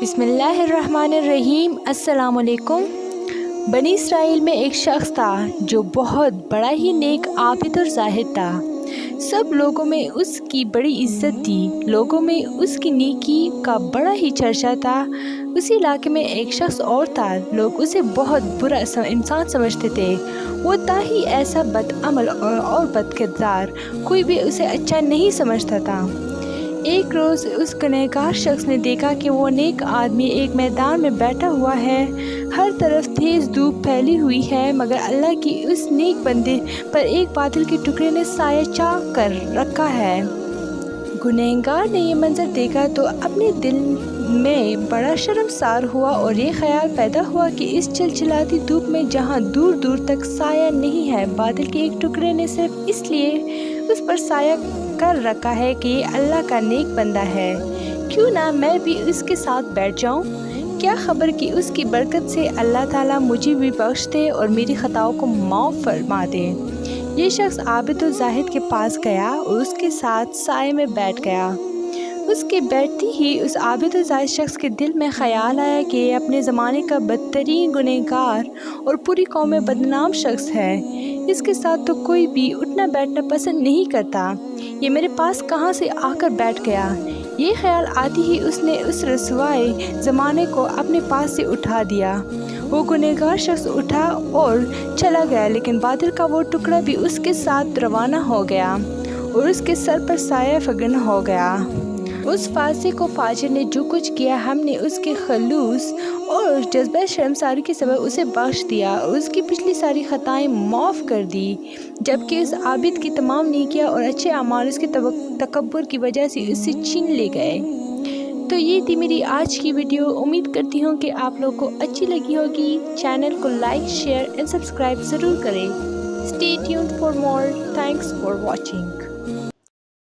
बिस्मिल्लाहिर्रहमानिर्रहीम। अस्सलाम वालेकुम। बनी इसराइल में एक शख्स था जो बहुत बड़ा ही नेक आबिद और ज़ाहिद था। सब लोगों में उसकी बड़ी इज़्ज़त थी। लोगों में उसकी नेकी का बड़ा ही चर्चा था। उसी इलाके में एक शख्स और था। लोग उसे बहुत बुरा इंसान समझते थे। वो था ही ऐसा बदअमल और बदकिरदार, कोई भी उसे अच्छा नहीं समझता था। एक रोज़ उस गुनहगार शख्स ने देखा कि वो नेक आदमी एक मैदान में बैठा हुआ है। हर तरफ तेज़ धूप फैली हुई है, मगर अल्लाह की उस नेक बंदे पर एक बादल के टुकड़े ने साया चाक कर रखा है। गुनहगार ने ये मंजर देखा तो अपने दिल में बड़ा शर्मसार हुआ और ये ख्याल पैदा हुआ कि इस चिलचिलाती धूप में जहाँ दूर दूर तक साया नहीं है, बादल के एक टुकड़े ने सिर्फ इसलिए उस पर साया कर रखा है कि ये अल्लाह का नेक बंदा है। क्यों ना मैं भी उसके साथ बैठ जाऊं? क्या खबर कि उसकी बरकत से अल्लाह ताला मुझे भी बख्श दे और मेरी खताओं को माफ़ फरमा दे। ये शख्स आबिद और ज़ाहिद के पास गया और उसके साथ साए में बैठ गया। उसके बैठते ही उस आबिद और ज़ाहिद शख्स के दिल में ख़याल आया कि ये अपने ज़माने का बदतरीन गुनहगार और पूरी कौम में बदनाम शख्स है। इसके साथ तो कोई भी उठना बैठना पसंद नहीं करता। ये मेरे पास कहाँ से आकर बैठ गया? ये ख्याल आती ही उसने उस रसवाए ज़माने को अपने पास से उठा दिया। वो गुनहगार शख्स उठा और चला गया, लेकिन बादल का वो टुकड़ा भी उसके साथ रवाना हो गया और उसके सर पर साया फगन हो गया। उस फासिक को फाजिर ने जो कुछ किया, हमने उसके खलूस और जज्बा शर्मसारी के सबब उसे बख्श दिया और उसकी पिछली सारी खताएं माफ़ कर दी, जबकि उस आबिद की तमाम नेकियां और अच्छे अमाल उसके तकब्बुर की वजह से उससे छीन ले गए। तो ये थी मेरी आज की वीडियो। उम्मीद करती हूँ कि आप लोगों को अच्छी लगी होगी। चैनल को लाइक, शेयर एंड सब्सक्राइब ज़रूर करें। Stay tuned for more. Thanks for watching.